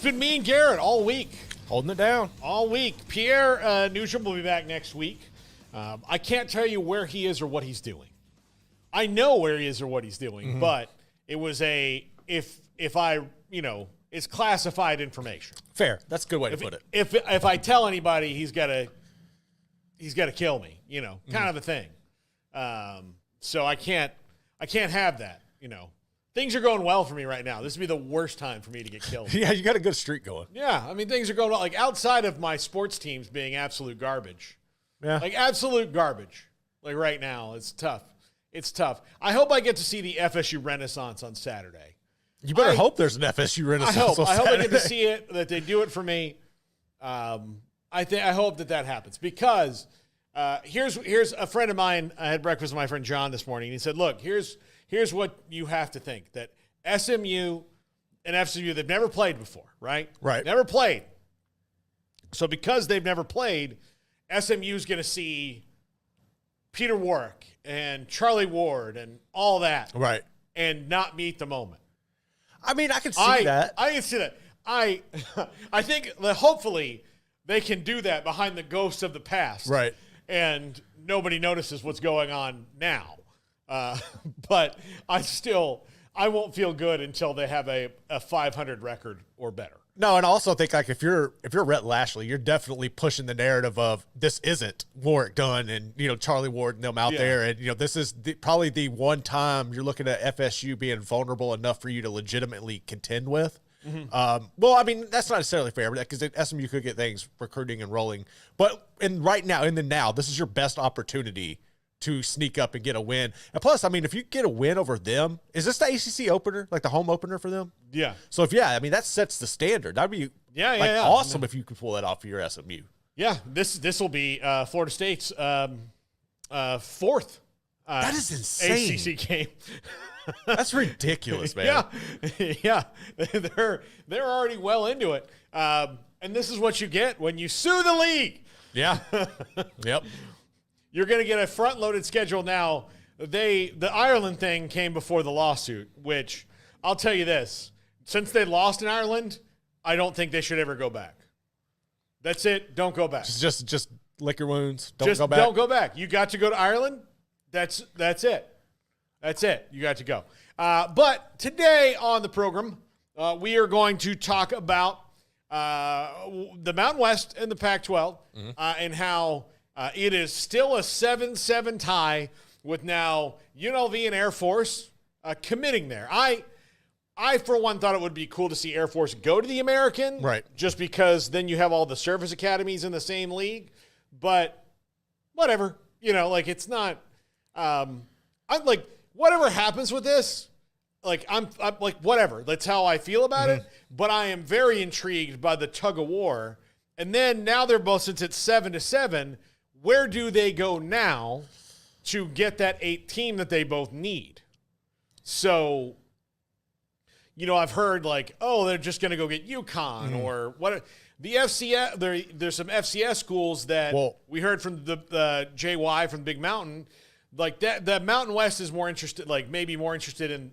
It's been me and Garrett all week. Holding it down. All week. Pierre Newsham will be back next week. I can't tell you where he is or what he's doing. I know where he is or what he's doing, but it was if it's classified information. Fair. That's a good way to put it. If I tell anybody, he's got to kill me, kind of a thing. So I can't have that, Things are going well for me right now. This would be the worst time for me to get killed. Yeah, you got a good streak going. Yeah, I mean, things are going well. Like, outside of my sports teams being absolute garbage. Yeah. Like, absolute garbage. Like, right now, it's tough. It's tough. I hope I get to see the FSU Renaissance on Saturday. You better hope there's an FSU Renaissance on Saturday. I hope I get to see it, that they do it for me. I hope that happens because here's a friend of mine. I had breakfast with my friend John this morning. And he said, look, here's what you have to think, that SMU and FSU, they've never played before, right? Right. Never played. So because they've never played, SMU's going to see Peter Warwick and Charlie Ward and all that. Right. And not meet the moment. I mean, I can see that. I can see that. I think that hopefully they can do that behind the ghosts of the past. Right. And nobody notices what's going on now. But I won't feel good until they have a 500 record or better. No, and I also think like if you're Rhett Lashley, you're definitely pushing the narrative of this isn't Warwick Dunn and Charlie Ward and them out there, and this is probably the one time you're looking at FSU being vulnerable enough for you to legitimately contend with. Well, I mean that's not necessarily fair, because SMU could get things recruiting and rolling, but right now, this is your best opportunity to sneak up and get a win. And plus, I mean, if you get a win over them, is this the ACC opener, like the home opener for them? Yeah. So that sets the standard. That'd be awesome if you could pull that off for your SMU. Yeah, this will be Florida State's fourth. That is insane. ACC game. That's ridiculous, man. Yeah. They're already well into it. And this is what you get when you sue the league. Yeah. Yep. You're going to get a front-loaded schedule now. The Ireland thing came before the lawsuit, which I'll tell you this. Since they lost in Ireland, I don't think they should ever go back. That's it. Don't go back. Just lick your wounds. Don't go back. Don't go back. You got to go to Ireland. That's it. That's it. You got to go. But today on the program, we are going to talk about the Mountain West and the Pac-12 and how it is still a 7-7 tie with now UNLV and Air Force committing there. I, for one, thought it would be cool to see Air Force go to the American. Right. Just because then you have all the service academies in the same league. But whatever. It's not I'm like, whatever happens with this, I'm like, whatever. That's how I feel about it. But I am very intrigued by the tug of war. And then now they're both, since it's 7-7, where do they go now to get that 8 team that they both need? So, I've heard they're just going to go get UConn or what. The FCS, there's some FCS schools that we heard from the JY from Big Mountain. The Mountain West is more interested, maybe more interested in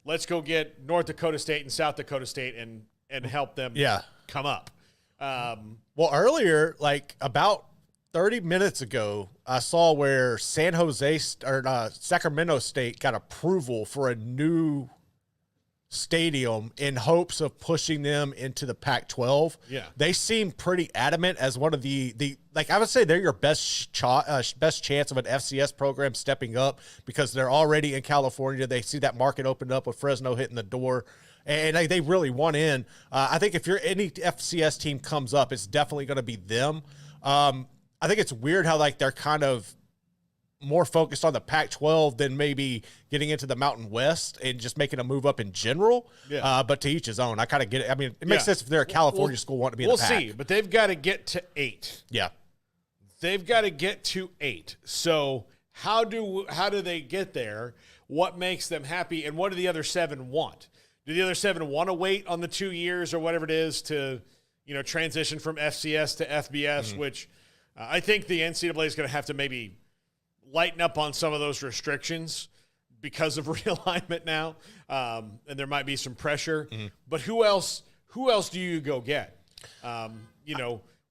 let's go get North Dakota State and South Dakota State and help them come up. Earlier, about 30 minutes ago, I saw where Sacramento State got approval for a new stadium in hopes of pushing them into the Pac-12. Yeah. They seem pretty adamant as one of the I would say they're your best chance of an FCS program stepping up, because they're already in California. They see that market opened up with Fresno hitting the door. And they really want in. I think if any FCS team comes up, it's definitely going to be them. I think it's weird how they're kind of more focused on the Pac-12 than maybe getting into the Mountain West and just making a move up in general. Yeah. But to each his own. I kind of get it. I mean, it makes sense if they're a California school wanting to be in the Pac. We'll see, but they've got to get to 8. Yeah. They've got to get to 8. So how do they get there? What makes them happy? And what do the other 7 want? Do the other 7 want to wait on the 2 years or whatever it is to, transition from FCS to FBS, which I think the NCAA is going to have to maybe lighten up on some of those restrictions because of realignment now, and there might be some pressure. But who else who else do you go get?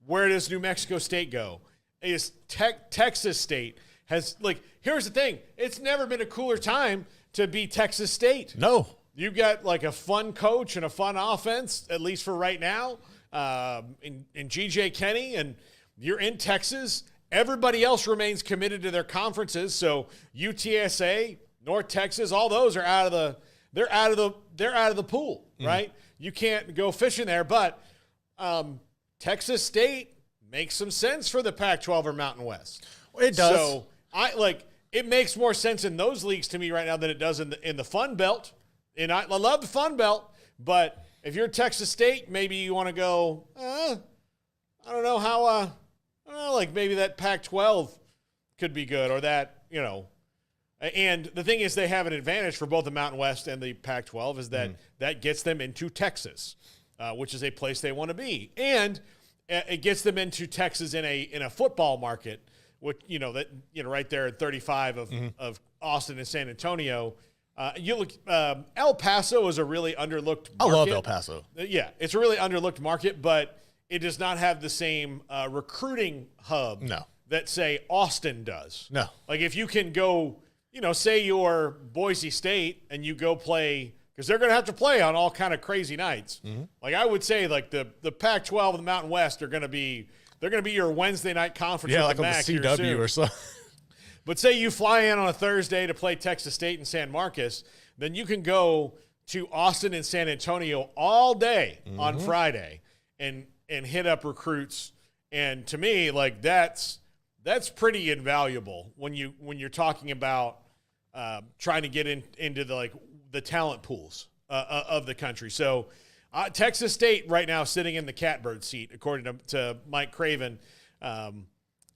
Where does New Mexico State go? Is Texas State has, like, here's the thing. It's never been a cooler time to be Texas State. No. You got, like, a fun coach and a fun offense, at least for right now, in G.J. Kenny, and you're in Texas. Everybody else remains committed to their conferences. So UTSA, North Texas, all those are out of the pool, right? You can't go fishing there, but Texas State makes some sense for the Pac-12 or Mountain West. It does. So it makes more sense in those leagues to me right now than it does in the Fun Belt. And I love the Fun Belt, but if you're Texas State, maybe you want to go, I don't know how, like maybe that Pac-12 could be good, or that, and the thing is they have an advantage for both the Mountain West and the Pac-12 is that that gets them into Texas, which is a place they want to be. And it gets them into Texas in a football market, which, right there at 35 of Austin and San Antonio. El Paso is a really underlooked market. I love El Paso. Yeah, it's a really underlooked market, but it does not have the same recruiting hub that, say, Austin does. No. Like, if you can go, say you're Boise State and you go play, because they're going to have to play on all kind of crazy nights. Like, I would say, like, the Pac-12 and the Mountain West are going to be your Wednesday night conference. Yeah, with like the on the CW or something. But say you fly in on a Thursday to play Texas State and San Marcos, then you can go to Austin and San Antonio all day on Friday and hit up recruits. And to me, like, that's pretty invaluable when you're talking about trying to get into the talent pools of the country. So Texas State right now sitting in the catbird seat, according to Mike Craven.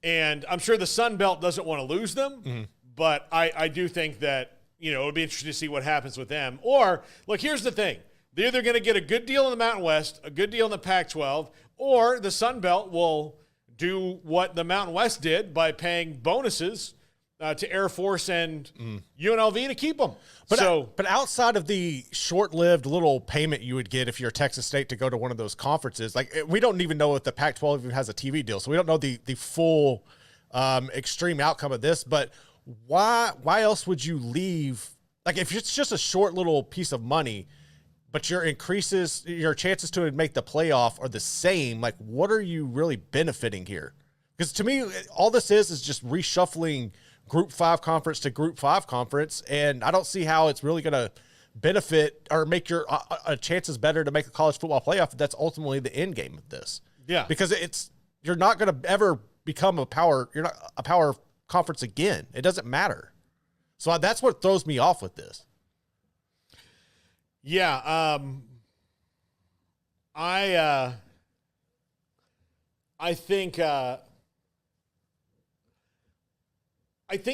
And I'm sure the Sun Belt doesn't want to lose them, but I do think that, it would be interesting to see what happens with them. Or, look, here's the thing. They're either going to get a good deal in the Mountain West, a good deal in the Pac-12, or the Sun Belt will do what the Mountain West did by paying bonuses to Air Force and UNLV to keep them. But outside of the short-lived little payment you would get if you're Texas State to go to one of those conferences, like, we don't even know if the Pac-12 even has a TV deal, so we don't know the full extreme outcome of this. But why else would you leave? Like, if it's just a short little piece of money, but your chances to make the playoff are the same, like, what are you really benefiting here? Because to me, all this is just reshuffling Group 5 conference to Group 5 conference, and I don't see how it's really going to benefit or make your chances better to make a college football playoff if that's ultimately the end game of this. Yeah. Because you're not going to ever become you're not a power conference again. It doesn't matter. So that's what throws me off with this. Yeah, I think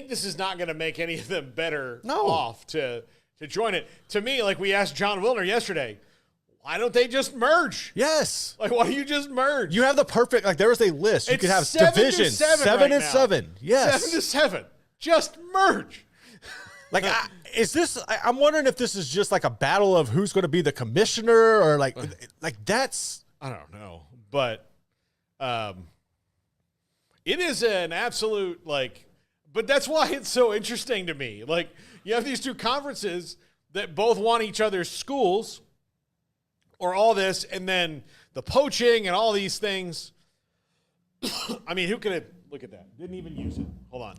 this is not going to make any of them better off to join it. To me, like we asked John Wilner yesterday, why don't they just merge? Yes. Like, why don't you just merge? You have the perfect, like, there was a list. You could have divisions. 7 and 7. Yes. 7 to 7. Just merge. Like, I'm wondering if this is just like a battle of who's going to be the commissioner, or like that's. I don't know. But it is an absolute, like, but that's why it's so interesting to me. Like, you have these two conferences that both want each other's schools or all this, and then the poaching and all these things. I mean, who could have, look at that. Didn't even use it. Hold on.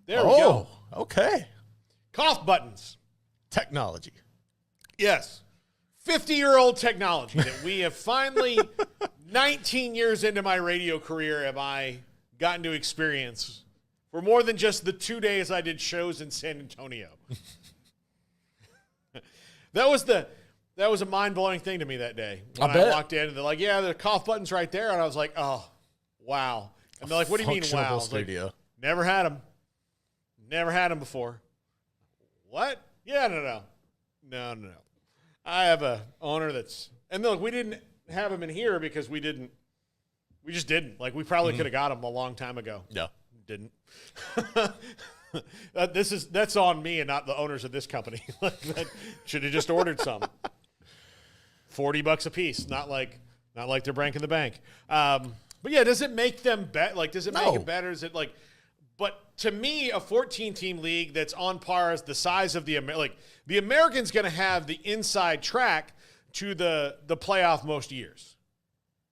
There we go. Okay. Cough buttons. Technology. Yes. 50-year-old technology that we have finally, 19 years into my radio career, have I gotten to experience for more than just the 2 days I did shows in San Antonio. That was a mind-blowing thing to me that day. When I walked in, and they're like, yeah, the cough button's right there. And I was like, oh, wow. And they're like, what do you mean, wow? I was like, never had them. Never had them before. What? Yeah, no. I have a owner that's, and look, we didn't have him in here because we just didn't. Like, we probably could have got him a long time ago. Yeah. Didn't. That's on me and not the owners of this company. Like, that should have just ordered some. $40 a piece, not like they're breaking the bank. But yeah, does it make them like does it make it better? Is it like? But to me, a 14-team league that's on par as the size of the American's going to have the inside track to the playoff most years.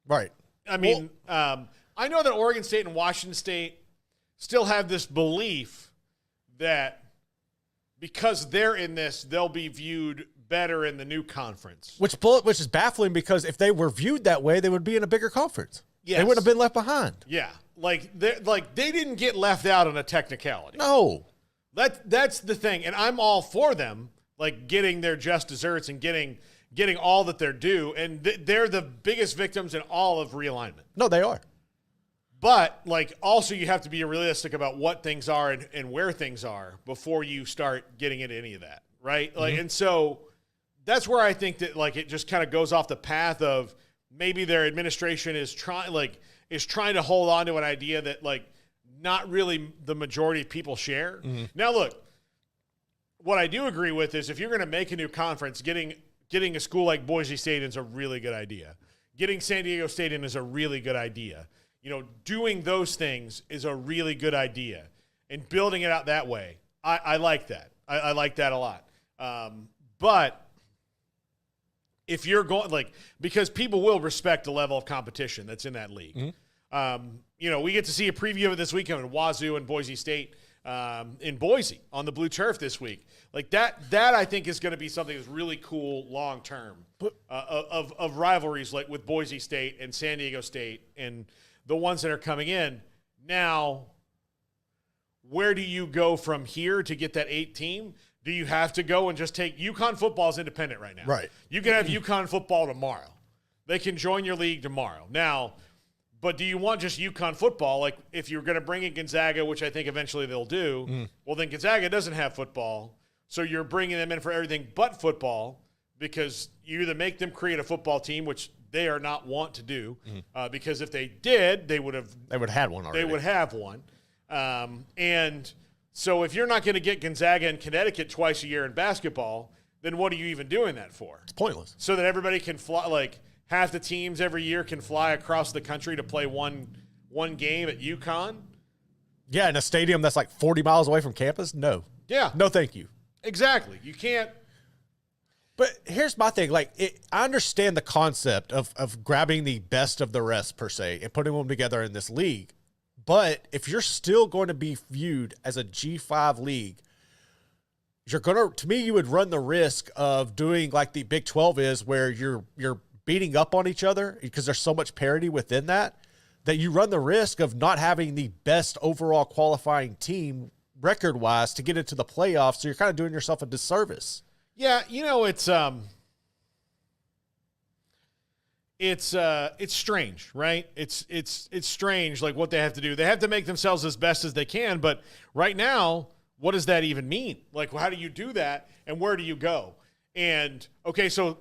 Right. I mean, I know that Oregon State and Washington State still have this belief that because they're in this, they'll be viewed better in the new conference. Which is baffling because if they were viewed that way, they would be in a bigger conference. Yes. They wouldn't have been left behind. Yeah. They didn't get left out on a technicality. No. That's the thing. And I'm all for them, like getting their just desserts and getting all that they're due. And they're the biggest victims in all of realignment. No, they are. But also you have to be realistic about what things are and where things are before you start getting into any of that. Right. And so that's where I think that it just kind of goes off the path of maybe their administration is trying to hold on to an idea that not really the majority of people share. Mm-hmm. Now, look, what I do agree with is if you're going to make a new conference, getting a school like Boise State is a really good idea. Getting San Diego State in is a really good idea. Doing those things is a really good idea. And building it out that way, I like that. I like that a lot. But if you're going because people will respect the level of competition that's in that league. Mm-hmm. We get to see a preview of it this weekend in Wazoo and Boise State in Boise on the blue turf this week. That I think is going to be something that's really cool long term of rivalries with Boise State and San Diego State and the ones that are coming in. Now, where do you go from here to get that 8 team? Do you have to go and just take UConn football is independent right now? Right. You can have UConn football tomorrow. They can join your league tomorrow. Now, but do you want just UConn football? If you're going to bring in Gonzaga, which I think eventually they'll do, well, then Gonzaga doesn't have football. So you're bringing them in for everything but football because you either make them create a football team, which they are not want to do, because if they did, they would have had one already. They would have one. And so if you're not going to get Gonzaga and Connecticut twice a year in basketball, then what are you even doing that for? It's pointless. So that everybody can fly, half the teams every year can fly across the country to play one game at UConn? Yeah, in a stadium that's 40 miles away from campus? No. Yeah. No, thank you. Exactly. You can't. But here's my thing. I understand the concept of grabbing the best of the rest, per se, and putting them together in this league. But if you're still going to be viewed as a G5 league, to me, you would run the risk of doing like the Big 12 is, where you're beating up on each other because there's so much parity within that you run the risk of not having the best overall qualifying team record-wise to get into the playoffs. So you're kind of doing yourself a disservice. Yeah, it's strange, right? It's strange, what they have to do. They have to make themselves as best as they can, but right now, what does that even mean? How do you do that, and where do you go? And so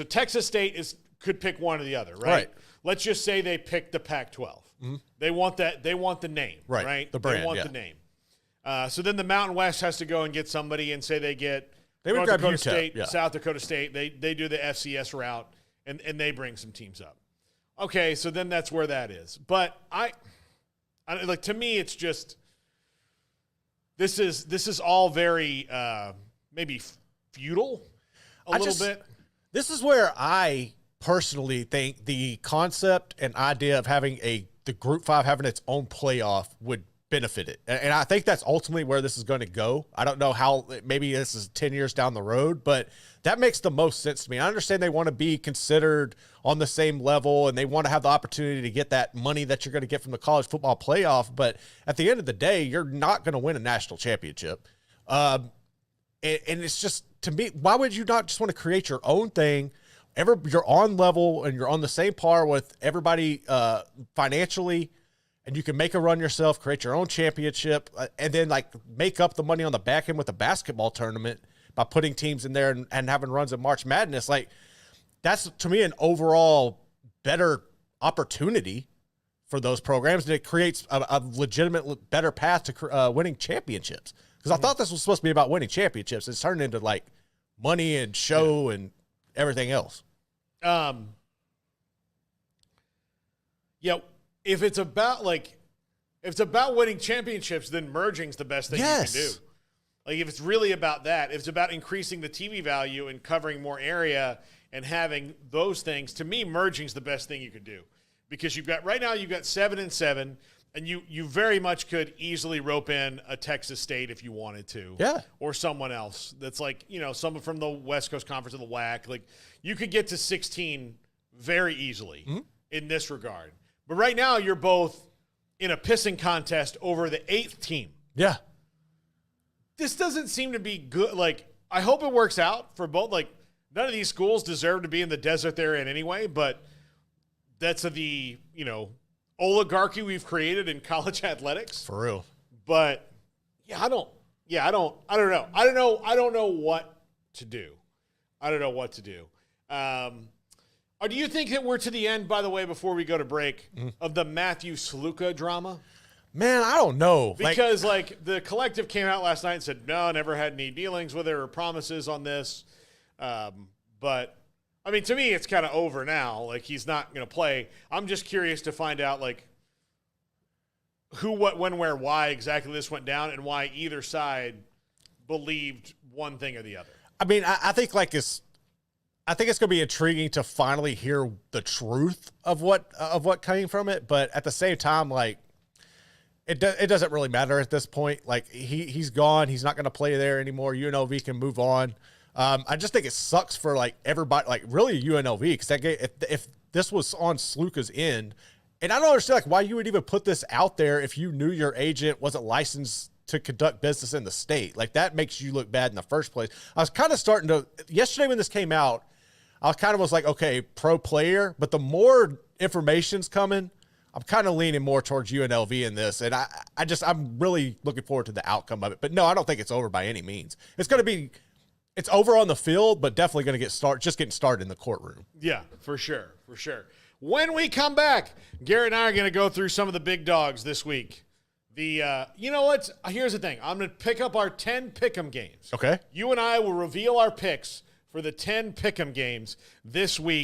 Texas State could pick one or the other, right? Let's just say they pick the Pac-12. Mm-hmm. They want the name, right? The brand, they want the name. So then the Mountain West has to go and get somebody and say they would North grab Dakota Utah, State, yeah. South Dakota State. They do the FCS route and they bring some teams up. Okay, so then that's where that is. But I to me, it's just this is all very maybe feudal a little bit. This is where I personally think the concept and idea of having the Group 5 having its own playoff would benefit it. And I think that's ultimately where this is going to go. I don't know how, maybe this is 10 years down the road, but that makes the most sense to me. I understand they want to be considered on the same level and they want to have the opportunity to get that money that you're going to get from the college football playoff. But at the end of the day, you're not going to win a national championship. And it's just, to me, why would you not just want to create your own thing? You're on level and you're on the same par with everybody financially, and you can make a run yourself, create your own championship, and then make up the money on the back end with a basketball tournament by putting teams in there and having runs in March Madness. That's, to me, an overall better opportunity for those programs, and it creates a legitimate better path to winning championships. Because I thought this was supposed to be about winning championships. It's turned into money and show and everything else. Yeah, if it's about winning championships, then merging's the best thing you can do. Like if it's really about that, if it's about increasing the TV value and covering more area and having those things, to me, merging's the best thing you could do. Because right now you've got 7 and 7, and you very much could easily rope in a Texas State if you wanted to. Yeah. Or someone else that's like, someone from the West Coast Conference of the WAC. Like you could get to 16 very easily in this regard. But right now you're both in a pissing contest over the 8th team. Yeah. This doesn't seem to be good. Like, I hope it works out for both. Like, none of these schools deserve to be in the desert they're in anyway, but that's the, oligarchy we've created in college athletics. For real. But I don't know. I don't know what to do. Or do you think that we're to the end, by the way, before we go to break, of the Matthew Sluka drama? Man, I don't know. Because, the collective came out last night and said, no, never had any dealings with her or promises on this. But, I mean, to me, it's kind of over now. Like, he's not going to play. I'm just curious to find out, who, what, when, where, why exactly this went down and why either side believed one thing or the other. I mean, I think, it's going to be intriguing to finally hear the truth of what came from it. But at the same time, it doesn't really matter at this point. He's gone. He's not going to play there anymore. UNLV can move on. I just think it sucks for everybody, really UNLV, because if this was on Sluka's end, and I don't understand why you would even put this out there if you knew your agent wasn't licensed to conduct business in the state. That makes you look bad in the first place. I was kind of starting to yesterday when this came out, I kind of was like, okay, pro player, but the more information's coming, I'm kind of leaning more towards UNLV in this, and I'm really looking forward to the outcome of it. But no, I don't think it's over by any means. It's over on the field, but definitely going to getting started in the courtroom. Yeah, for sure. When we come back, Garrett and I are going to go through some of the big dogs this week. Here's the thing. I'm going to pick up our 10 pick'em games. Okay. You and I will reveal our picks for the 10 pick'em games this week